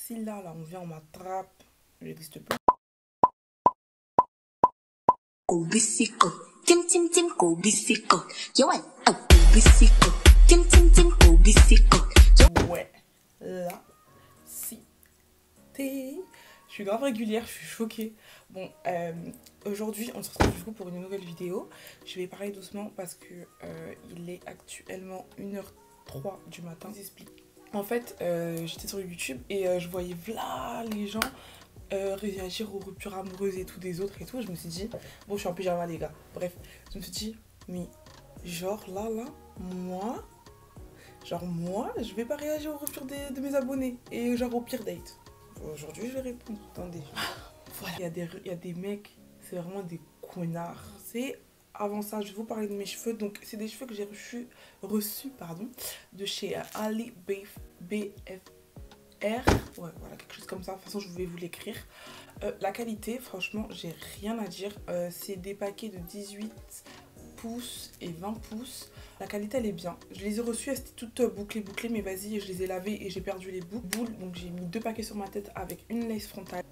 Si là, on vient, on m'attrape, il n'existe plus. Kubisiko, tim tim tim kubisiko, Joanne, oh kubisiko, tim tim tim kubisiko. Ouais, là, si. T'es... Je suis grave régulière, je suis choquée. Bon, aujourd'hui, on se retrouve du coup pour une nouvelle vidéo. Je vais parler doucement parce que il est actuellement 1h03 du matin. Je vous explique. En fait, j'étais sur YouTube et je voyais là les gens réagir aux ruptures amoureuses et tout des autres et tout. Je me suis dit, bon, je suis en pyjama les gars. Bref, je me suis dit, mais genre là, moi, je vais pas réagir aux ruptures de mes abonnés et genre au pire date. Aujourd'hui, je vais répondre. Attendez. Voilà. Il y a des mecs, c'est vraiment des connards. C'est avant ça, je vais vous parler de mes cheveux. Donc, c'est des cheveux que j'ai reçus de chez Ali BFR. Ouais, voilà, quelque chose comme ça. De toute façon, je vais vous l'écrire. La qualité, franchement, j'ai rien à dire. C'est des paquets de 18 pouces et 20 pouces. La qualité, elle est bien. Je les ai reçues, elles étaient toutes bouclées, mais vas-y, je les ai lavées et j'ai perdu les boules. Donc, j'ai mis 2 paquets sur ma tête avec une lace frontale.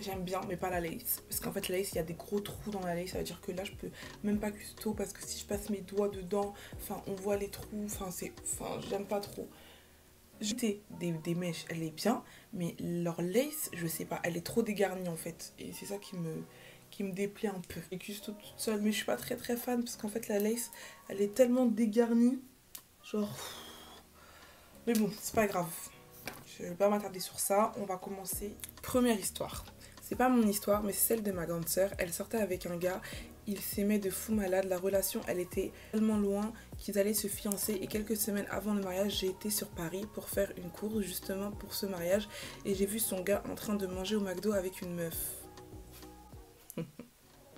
J'aime bien, mais pas la lace. Parce qu'en fait, la lace, il y a des gros trous dans la lace. Ça veut dire que là, je peux même pas custo. Parce que si je passe mes doigts dedans, enfin, on voit les trous. Enfin, j'aime pas trop. J'ai des mèches, elle est bien. Mais leur lace, je sais pas, elle est trop dégarnie en fait. Et c'est ça qui me déplaît un peu. Et custo toute seule. Mais je suis pas très fan. Parce qu'en fait, la lace, elle est tellement dégarnie. Genre... Mais bon, c'est pas grave. Je vais pas m'attarder sur ça. On va commencer. Première histoire. C'est pas mon histoire, mais c'est celle de ma grande sœur. Elle sortait avec un gars, il s'aimait de fou malade. La relation, elle était tellement loin qu'ils allaient se fiancer. Et quelques semaines avant le mariage, j'ai été sur Paris pour faire une course justement pour ce mariage. Et j'ai vu son gars en train de manger au McDo avec une meuf.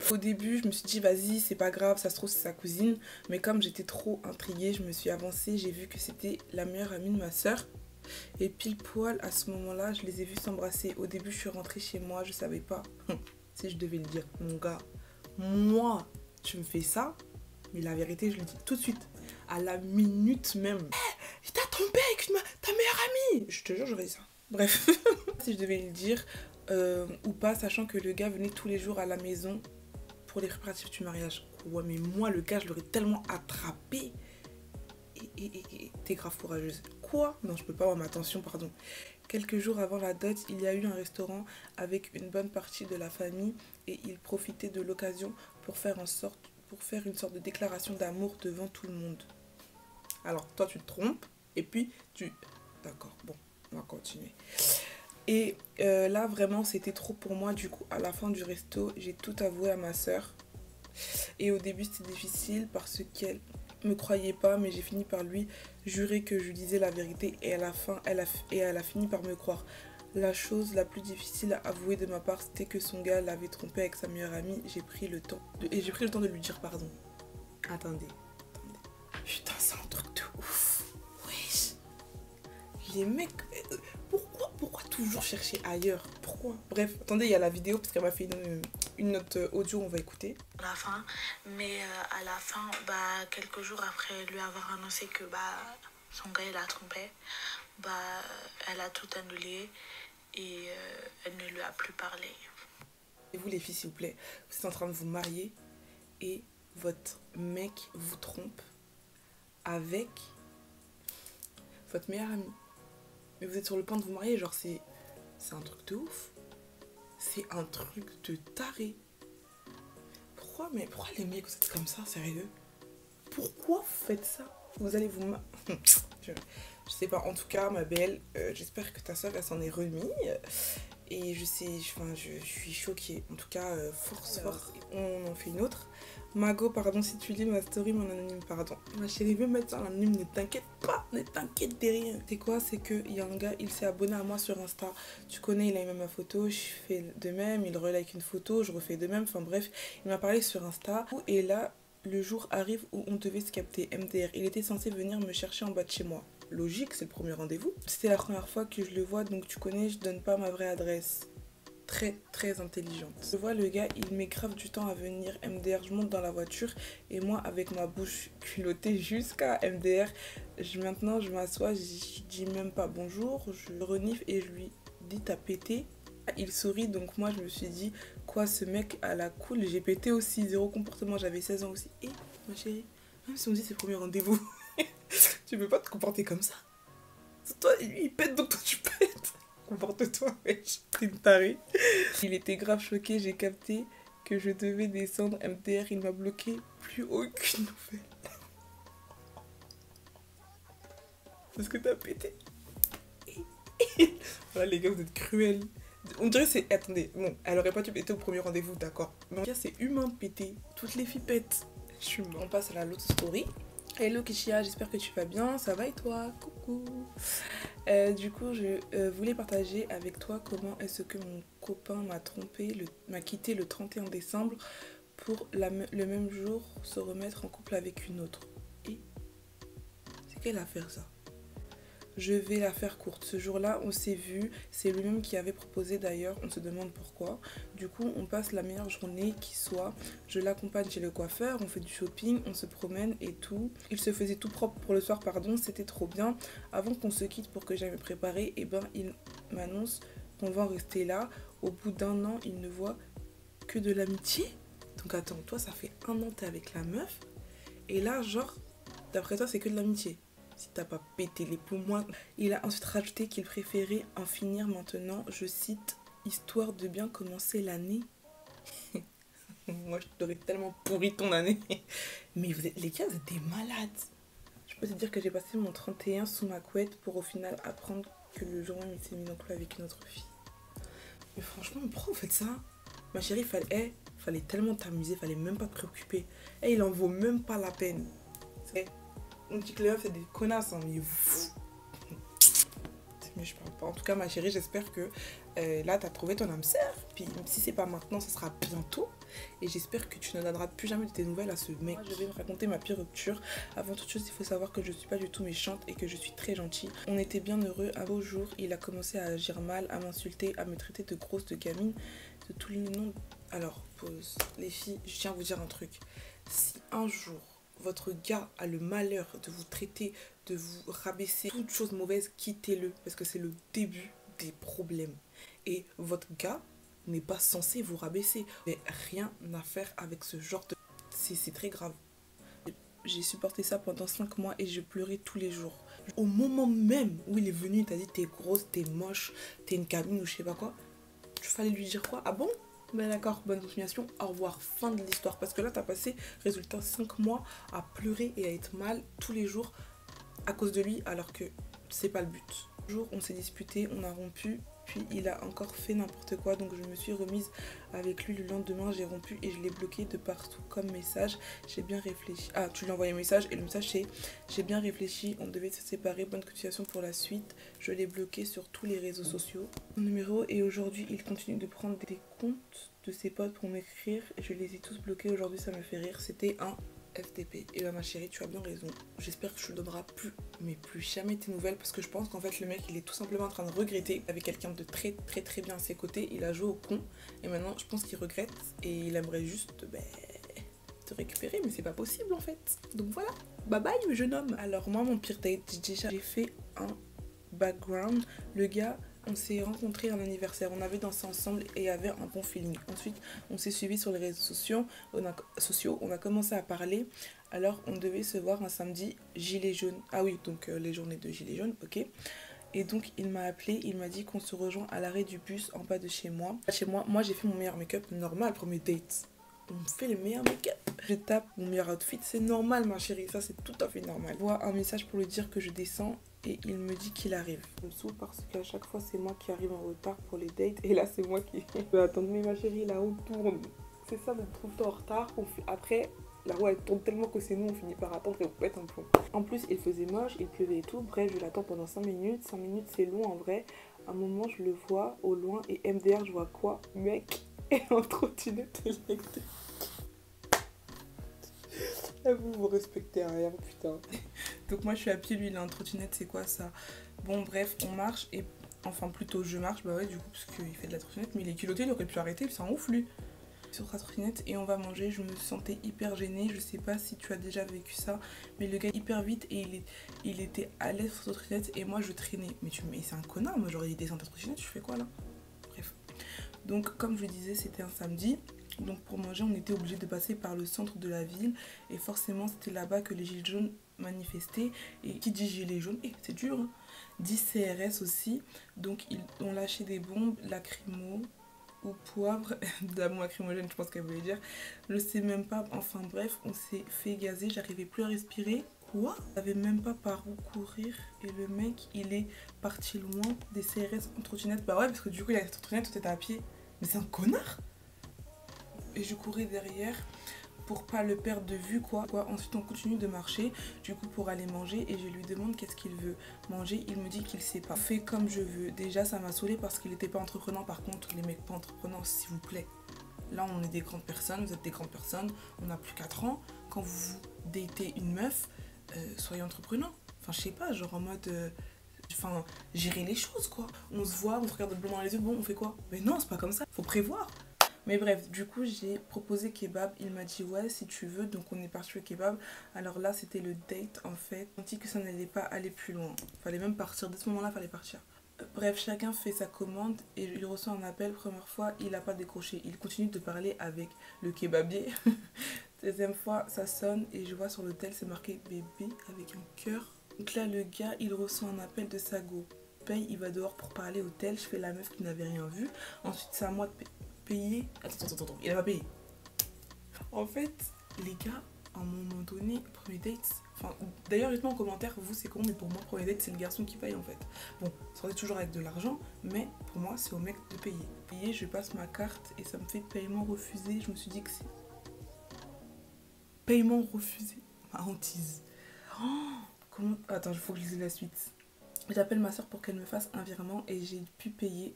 Au début, je me suis dit, vas-y, c'est pas grave, ça se trouve, c'est sa cousine. Mais comme j'étais trop intriguée, je me suis avancée. J'ai vu que c'était la meilleure amie de ma sœur. Et pile poil, à ce moment-là, je les ai vus s'embrasser. Au début, je suis rentrée chez moi, je savais pas si je devais le dire. Mon gars, moi, tu me fais ça, mais la vérité, je le dis tout de suite. À la minute même. Il t'a trompé avec ta meilleure amie. Je te jure, j'aurais dit ça. Bref, si je devais le dire ou pas, sachant que le gars venait tous les jours à la maison pour les préparatifs du mariage. Ouais, mais moi, le gars, je l'aurais tellement attrapé. Et t'es grave courageuse. Quoi? Non, je peux pas avoir ma attention, pardon. Quelques jours avant la dot, il y a eu un restaurant avec une bonne partie de la famille et il profitait de l'occasion pour faire une sorte de déclaration d'amour devant tout le monde. Alors, toi, tu te trompes et puis D'accord, bon, on va continuer. Et là, vraiment, c'était trop pour moi. Du coup, à la fin du resto, j'ai tout avoué à ma soeur. Et au début, c'était difficile parce qu'elle me croyait pas, mais j'ai fini par lui jurer que je disais la vérité et à la fin, elle a fini par me croire. La chose la plus difficile à avouer de ma part, c'était que son gars l'avait trompé avec sa meilleure amie. J'ai pris le temps de lui dire pardon. Attendez. Putain, c'est un truc de ouf. Wesh. Les mecs... Pourquoi toujours chercher ailleurs? Pourquoi? Bref, attendez, il y a la vidéo parce qu'elle m'a fait une note audio, on va écouter. À la fin, mais à la fin, quelques jours après lui avoir annoncé que son gars il a trompé, elle a tout annulé et elle ne lui a plus parlé. Et vous les filles, s'il vous plaît, vous êtes en train de vous marier et votre mec vous trompe avec votre meilleure amie. Mais vous êtes sur le point de vous marier, genre c'est un truc de ouf. C'est un truc de taré. Pourquoi les mecs vous êtes comme ça, sérieux? Pourquoi vous faites ça? Vous allez vous... je sais pas, en tout cas, ma belle, j'espère que ta soeur, elle s'en est remise. Et je suis choquée. En tout cas, force. On en fait une autre. Mago, pardon, si tu lis ma story, mon anonyme, pardon. Ma chérie veut mettre ça en anonyme, ne t'inquiète pas, ne t'inquiète de rien. C'est quoi? C'est qu'il y a un gars, il s'est abonné à moi sur Insta. Tu connais, il a aimé ma photo, je fais de même, il relike une photo, je refais de même. Enfin bref, il m'a parlé sur Insta. Et là, le jour arrive où on devait se capter MDR. Il était censé venir me chercher en bas de chez moi. Logique, c'est le premier rendez-vous. C'était la première fois que je le vois, donc tu connais, je donne pas ma vraie adresse. Très intelligente. Je vois le gars, il met grave du temps à venir MDR. Je monte dans la voiture et moi, avec ma bouche culottée jusqu'à MDR, maintenant je m'assois, je dis même pas bonjour, je renifle et je lui dit t'as pété? Il sourit, donc moi je me suis dit quoi, ce mec à la cool, j'ai pété aussi, zéro comportement, j'avais 16 ans aussi. Et ma chérie, même si on dit c'est le premier rendez-vous, tu peux pas te comporter comme ça. Toi, lui il pète, donc toi tu pètes. Comporte-toi, wesh, t'es une tarée. Il était grave choqué, j'ai capté que je devais descendre MDR, il m'a bloqué, plus aucune nouvelle. Parce que t'as pété. Voilà les gars, vous êtes cruels. On dirait c'est... Attendez, bon, elle aurait pas dû péter au premier rendez-vous, d'accord. Mais en tout cas, c'est humain de péter. Toutes les filles pètent. Je suis mort. On passe à l'autre story. Hello Kishia, j'espère que tu vas bien. Ça va et toi? Coucou. Du coup, je voulais partager avec toi comment est-ce que mon copain m'a trompé, m'a quitté le 31 décembre pour le même jour se remettre en couple avec une autre. Et c'est quelle affaire ça? Je vais la faire courte. Ce jour-là, on s'est vu. C'est lui-même qui avait proposé d'ailleurs. On se demande pourquoi. Du coup, on passe la meilleure journée qui soit. Je l'accompagne chez le coiffeur. On fait du shopping. On se promène et tout. Il se faisait tout propre pour le soir, pardon. C'était trop bien. Avant qu'on se quitte pour que j'aille me préparer, et ben, il m'annonce qu'on va en rester là. Au bout d'un an, il ne voit que de l'amitié. Donc attends, toi, ça fait 1 an t'es avec la meuf. Et là, genre, d'après toi, c'est que de l'amitié. Si t'as pas pété les poumons. Il a ensuite rajouté qu'il préférait en finir maintenant, je cite, histoire de bien commencer l'année. Moi, je t'aurais tellement pourri ton année. Mais vous êtes, les gars, vous êtes des malades. Je peux te dire que j'ai passé mon 31 sous ma couette pour au final apprendre que le jour même il s'est mis en couple avec une autre fille. Mais franchement, pourquoi vous faites ça? Ma chérie, fallait tellement t'amuser, fallait même pas te préoccuper. Et il en vaut même pas la peine. On dit que les meufs c'est des connasses, hein, mais je parle pas. En tout cas, ma chérie, j'espère que là t'as trouvé ton âme sœur. Puis si c'est pas maintenant, ça sera bientôt. Et j'espère que tu ne donneras plus jamais de tes nouvelles à ce mec. Moi, je vais me raconter ma pire rupture. Avant toute chose, il faut savoir que je suis pas du tout méchante et que je suis très gentille. On était bien heureux. Un beau jour, il a commencé à agir mal, à m'insulter, à me traiter de grosse, de gamine, de tous les noms. Alors, pause. Les filles, je tiens à vous dire un truc. Si un jour votre gars a le malheur de vous traiter, de vous rabaisser, toute chose mauvaise, quittez-le parce que c'est le début des problèmes. Et votre gars n'est pas censé vous rabaisser. Mais rien à faire avec ce genre de... C'est très grave. J'ai supporté ça pendant 5 mois et je pleurais tous les jours. Au moment même où il est venu, il t'a dit t'es grosse, t'es moche, t'es une cabine ou je sais pas quoi. Il fallait lui dire quoi? Ah bon? Ben d'accord, bonne continuation, au revoir, fin de l'histoire. Parce que là, t'as passé, résultat, 5 mois à pleurer et à être mal tous les jours à cause de lui, alors que c'est pas le but. Un jour, on s'est disputé, on a rompu, puis il a encore fait n'importe quoi. Donc je me suis remise avec lui le lendemain, j'ai rompu et je l'ai bloqué de partout comme message. J'ai bien réfléchi. Ah, tu lui as envoyé un message et le message c'est j'ai bien réfléchi, on devait se séparer, bonne continuation pour la suite. Je l'ai bloqué sur tous les réseaux sociaux. Mon numéro et aujourd'hui il continue de prendre des comptes de ses potes pour m'écrire et je les ai tous bloqués. Aujourd'hui ça me fait rire, c'était un FTP. Et bah ma chérie, tu as bien raison. J'espère que tu ne donneras plus, mais plus jamais tes nouvelles parce que je pense qu'en fait le mec il est tout simplement en train de regretter. Avec quelqu'un de très très très bien à ses côtés, il a joué au con et maintenant je pense qu'il regrette et il aimerait juste te récupérer, mais c'est pas possible en fait. Donc voilà, bye bye le jeune homme. Alors moi mon pire date, déjà j'ai fait un background. Le gars, on s'est rencontrés à l'anniversaire, on avait dansé ensemble et il y avait un bon feeling. Ensuite, on s'est suivis sur les réseaux sociaux, on a commencé à parler. Alors, on devait se voir un samedi, gilet jaune. Ah oui, donc les journées de gilet jaune, ok. Et donc, il m'a appelé, il m'a dit qu'on se rejoint à l'arrêt du bus en bas de chez moi. Moi j'ai fait mon meilleur make-up normal, premier date. On fait le meilleur make-up. Je tape mon meilleur outfit, c'est normal ma chérie, ça c'est tout à fait normal. Je vois un message pour lui dire que je descends et il me dit qu'il arrive. Je me saoule parce qu'à chaque fois c'est moi qui arrive en retard pour les dates et là c'est moi qui peux attendre. Mais ma chérie, la roue tourne. C'est ça d'être tout le temps en retard. Après, la roue elle tourne tellement que c'est nous, on finit par attendre et on pète un plomb. En plus il faisait moche, il pleuvait et tout. Bref, je l'attends pendant 5 minutes. 5 minutes c'est long en vrai. À un moment je le vois au loin et MDR je vois quoi? Mec et en trottinette électrique. Vous, vous respectez rien, putain. Donc moi je suis à pied, lui il est en trottinette, c'est quoi ça? Bon bref, on marche et... Enfin plutôt je marche, bah ouais du coup parce qu'il fait de la trottinette. Mais il est culotté, il aurait pu arrêter, il s'en ouf lui. sur sa trottinette et on va manger. Je me sentais hyper gênée, je sais pas si tu as déjà vécu ça, mais le gars hyper vite et il était à l'aise sur sa trottinette et moi je traînais. Mais c'est un connard, moi j'aurais descendu ta trottinette, je fais quoi là? Bref. Donc comme je disais, c'était un samedi. Donc pour manger, on était obligé de passer par le centre de la ville et forcément c'était là-bas que les gilets jaunes manifestaient. Et qui dit gilets jaunes, c'est dur, hein, dit CRS aussi. Donc ils ont lâché des bombes lacrymo ou poivre, de la bombe lacrymogène je pense qu'elle voulait dire, je sais même pas, enfin bref, on s'est fait gazer, j'arrivais plus à respirer. Quoi? J'avais même pas par où courir et le mec il est parti loin des CRS en trottinette. Bah ouais, parce que du coup il a cette trottinette, tout était à pied. Mais c'est un connard! Et je courais derrière pour pas le perdre de vue quoi. Ensuite on continue de marcher du coup pour aller manger et je lui demande qu'est-ce qu'il veut manger. Il me dit qu'il sait pas. Fais comme je veux. Déjà ça m'a saoulé parce qu'il était pas entreprenant. Par contre les mecs pas entreprenants s'il vous plaît. Là on est des grandes personnes, vous êtes des grandes personnes, on a plus 4 ans. Quand vous datez une meuf, soyez entreprenant. Enfin je sais pas, genre en mode... Enfin, gérer les choses quoi. On se voit, on se regarde blanc dans les yeux, bon on fait quoi? Mais non c'est pas comme ça, faut prévoir. Mais bref, du coup j'ai proposé kebab, il m'a dit ouais si tu veux, donc on est parti au kebab. Alors là c'était le date en fait, on dit que ça n'allait pas aller plus loin, fallait même partir, dès ce moment là fallait partir. Bref, chacun fait sa commande et il reçoit un appel, première fois il n'a pas décroché, il continue de parler avec le kebabier. Deuxième fois ça sonne et je vois sur l'hôtel c'est marqué bébé avec un cœur. Donc là le gars il reçoit un appel de sa go, paye, il va dehors pour parler au tel, je fais la meuf qui n'avait rien vu. Ensuite c'est à moi de payer. Attends, il a pas payé. En fait, les gars, à un moment donné, premier date, enfin, d'ailleurs, dites-moi en commentaire, vous c'est comment, mais pour moi, premier date, c'est le garçon qui paye en fait. Bon, ça est toujours avec de l'argent, mais pour moi, c'est au mec de payer. Payer, je passe ma carte et ça me fait paiement refusé. Je me suis dit que c'est paiement refusé. Ma hantise. Oh, comment... Attends, il faut que je lise la suite. J'appelle ma soeur pour qu'elle me fasse un virement et j'ai pu payer.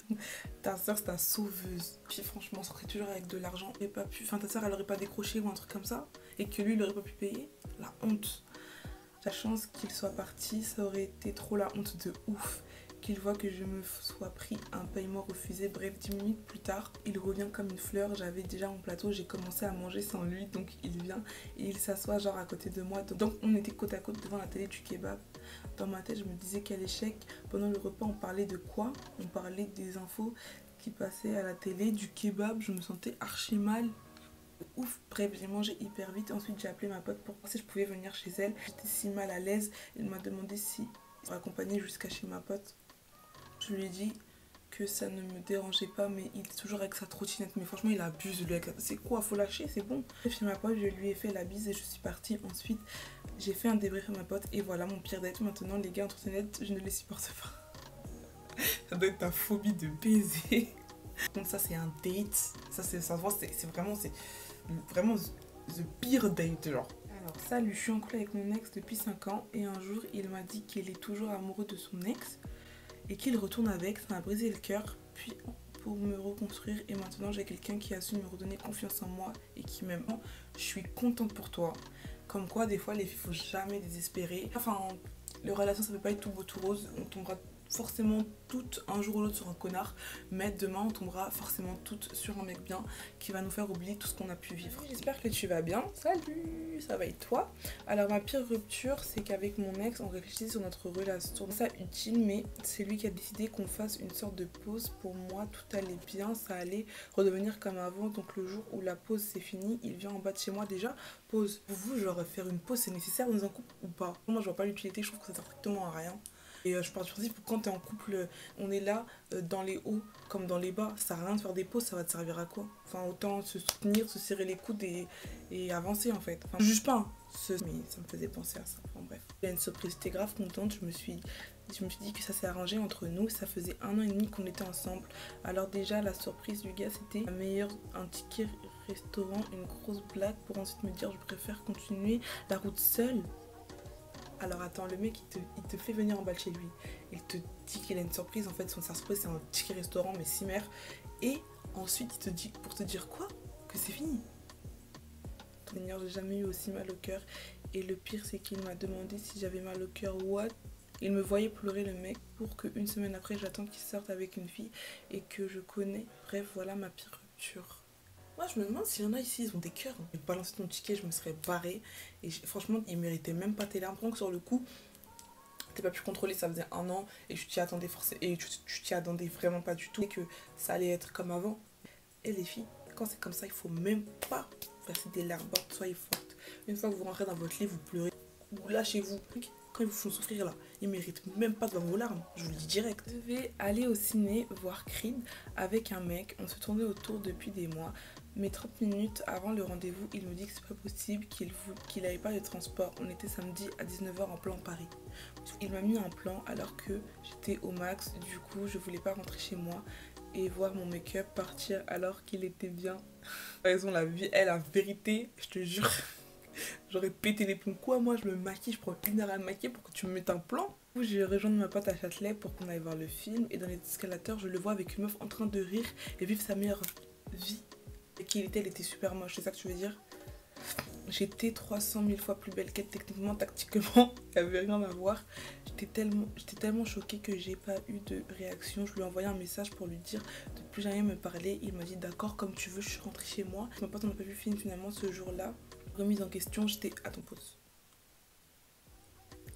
Ta soeur c'est ta sauveuse. Puis franchement, ça serait toujours avec de l'argent. Et pas pu... Enfin, ta soeur elle aurait pas décroché ou un truc comme ça. Et que lui il aurait pas pu payer. La honte. La chance qu'il soit parti, ça aurait été trop la honte de ouf. Qu'il voit que je me sois pris un paiement refusé. Bref, 10 minutes plus tard, il revient comme une fleur. J'avais déjà mon plateau, j'ai commencé à manger sans lui. Donc il vient et il s'assoit genre à côté de moi. Donc on était côte à côte devant la télé du kebab. Dans ma tête, je me disais quel échec. Pendant le repas, on parlait de quoi? On parlait des infos qui passaient à la télé, du kebab. Je me sentais archi mal. Ouf, bref, j'ai mangé hyper vite. Ensuite, j'ai appelé ma pote pour voir si je pouvais venir chez elle. J'étais si mal à l'aise. Elle m'a demandé si je l'accompagnais jusqu'à chez ma pote. Je lui ai dit que ça ne me dérangeait pas, mais il est toujours avec sa trottinette. Mais franchement, il abuse. C'est quoi? Faut lâcher, c'est bon. Chez ma pote, je lui ai fait la bise et je suis partie. Ensuite, j'ai fait un débrief à ma pote. Et voilà, mon pire date. Maintenant, les gars en trottinette, je ne les supporte pas. Ça doit être ta phobie de baiser. Donc ça, c'est un date. Ça se voit, c'est vraiment the pire date, genre. Alors, salut, je suis en couple avec mon ex depuis 5 ans. Et un jour, il m'a dit qu'il est toujours amoureux de son ex. Et qu'il retourne avec, ça m'a brisé le cœur, puis pour me reconstruire et maintenant j'ai quelqu'un qui a su me redonner confiance en moi et qui m'aime. Je suis contente pour toi. Comme quoi des fois les filles faut jamais désespérer. Enfin, les relations ça peut pas être tout beau tout rose, on tombera forcément toutes un jour ou l'autre sur un connard, mais demain on tombera forcément toutes sur un mec bien qui va nous faire oublier tout ce qu'on a pu vivre. J'espère que tu vas bien. Salut, ça va et toi? Alors ma pire rupture c'est qu'avec mon ex on réfléchissait sur notre relation. Ça utile mais c'est lui qui a décidé qu'on fasse une sorte de pause. Pour moi tout allait bien, ça allait redevenir comme avant. Donc le jour où la pause c'est fini, il vient en bas de chez moi déjà. Pause. Pour vous genre faire une pause c'est nécessaire dans un couple ou pas? Moi je vois pas l'utilité, je trouve que ça sert strictement à rien. Et je pars du principe que quand t'es en couple, on est là dans les hauts comme dans les bas. Ça sert à rien de faire des pauses, ça va te servir à quoi? Enfin, autant se soutenir, se serrer les coudes et avancer en fait. Enfin, je juge pas, hein. Mais ça me faisait penser à ça. Enfin bref. Il y a une surprise, j'étais grave contente. Je me suis dit que ça s'est arrangé entre nous. Ça faisait 1 an et demi qu'on était ensemble. Alors déjà, la surprise du gars, c'était un ticket restaurant, une grosse blague pour ensuite me dire je préfère continuer la route seule. Alors attends, le mec il te fait venir en bas de chez lui. Il te dit qu'il a une surprise. En fait, sa surprise c'est un ticket restaurant mais si mère. Et ensuite il te dit, pour te dire quoi? Que c'est fini. J'ai jamais eu aussi mal au cœur. Et le pire c'est qu'il m'a demandé si j'avais mal au cœur. What? Il me voyait pleurer le mec pour qu'une semaine après j'attende qu'il sorte avec une fille et que je connais. Bref, voilà ma pire rupture. Moi, je me demande s'il y en a ici, ils ont des cœurs. J'ai balancé ton ticket, je me serais barrée. Et franchement, ils méritaient même pas tes larmes. Que sur le coup, t'as pas pu contrôler, ça faisait 1 an. Et tu t'y attendais forcément. Et tu t'y attendais vraiment pas du tout. Et que ça allait être comme avant. Et les filles, quand c'est comme ça, il faut même pas verser des larmes. Soyez fortes. Une fois que vous rentrez dans votre lit, vous pleurez. Ou lâchez-vous. Quand ils vous font souffrir là, ils méritent même pas de voir vos larmes. Je vous le dis direct. Je devais aller au ciné voir Creed avec un mec. On se tournait autour depuis des mois. Mais 30 minutes avant le rendez-vous, il me dit que c'est pas possible, qu'il n'avait pas de transport. On était samedi à 19 h en plan Paris. Il m'a mis un plan alors que j'étais au max. Du coup, je voulais pas rentrer chez moi et voir mon make-up partir alors qu'il était bien. Raison, la vie, la vérité, je te jure. J'aurais pété les plombs. Quoi, moi, je me maquille, je prends 1 heure à me maquiller pour que tu me mettes un plan. J'ai rejoint ma pote à Châtelet pour qu'on aille voir le film. Et dans les escalators, je le vois avec une meuf en train de rire et vivre sa meilleure vie. Et qui elle était super moche, c'est ça que tu veux dire? J'étais 300 000 fois plus belle qu'elle, techniquement, tactiquement, il n'y avait rien à voir. J'étais tellement choquée que j'ai pas eu de réaction. Je lui ai envoyé un message pour lui dire de plus jamais me parler. Il m'a dit d'accord, comme tu veux, je suis rentrée chez moi. Ma pote, on n'a pas vu le film finalement ce jour-là. Remise en question, j'étais à ton pause.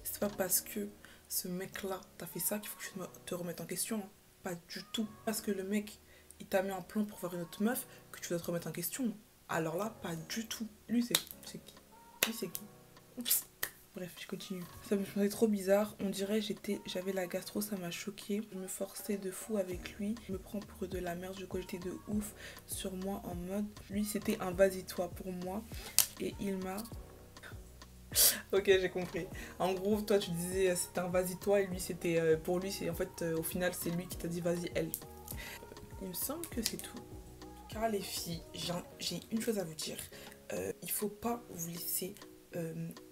C'est pas parce que ce mec-là t'a fait ça qu'il faut que tu te remettes en question. Hein. Pas du tout. Parce que le mec, il t'a mis un plan pour voir une autre meuf que tu dois te remettre en question. Alors là, pas du tout. Lui, c'est qui? Lui, c'est qui? Oups. Bref, je continue. Ça me semblait trop bizarre. On dirait j'avais la gastro, ça m'a choquée. Je me forçais de fou avec lui. Il me prend pour de la merde. Je cogitais de ouf sur moi en mode... Lui, c'était un vas-y-toi pour moi. Et il m'a... Ok, j'ai compris. En gros, toi, tu disais c'était un vas-y-toi. Et lui, c'était... pour lui, c'est en fait, au final, c'est lui qui t'a dit vas-y, elle. Il me semble que c'est tout. Car les filles, j'ai une chose à vous dire. Il faut pas vous laisser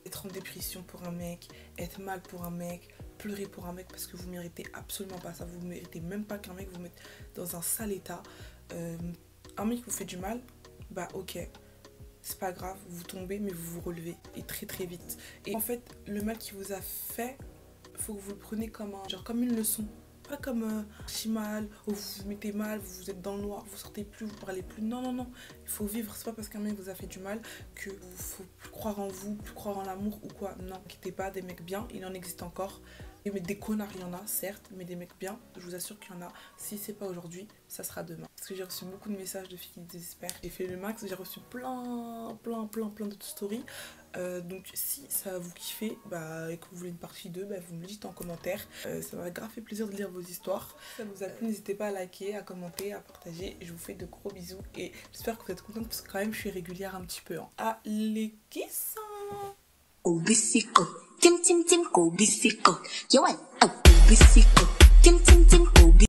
être en dépression pour un mec, être mal pour un mec, pleurer pour un mec parce que vous méritez absolument pas ça. Vous méritez même pas qu'un mec vous mette dans un sale état. Un mec vous fait du mal, bah ok, c'est pas grave, vous tombez mais vous vous relevez et très très vite. Et en fait, le mal qu'il vous a fait, faut que vous le preniez comme comme une leçon. Pas comme si mal, ou vous vous mettez mal, vous êtes dans le noir, vous sortez plus, vous parlez plus. Non, non, non. Il faut vivre. C'est pas parce qu'un mec vous a fait du mal que vous faut plus croire en vous, plus croire en l'amour ou quoi. Non, quittez pas des mecs bien, il en existe encore. Mais des connards, il y en a, certes, mais des mecs bien, je vous assure qu'il y en a. Si c'est pas aujourd'hui, ça sera demain. Parce que j'ai reçu beaucoup de messages de filles qui désespèrent. J'ai fait le max, j'ai reçu plein d'autres stories. Donc si ça vous kiffez et que vous voulez une partie 2, vous me le dites en commentaire. Ça m'a grave fait plaisir de lire vos histoires. Si ça vous a plu, n'hésitez pas à liker, à commenter, à partager. Je vous fais de gros bisous et j'espère que vous êtes contente parce que quand même je suis régulière un petit peu. Hein. Allez, kiss! Obisico, tim tim tim, obisico. Yo, obisico, tim tim tim, obisico.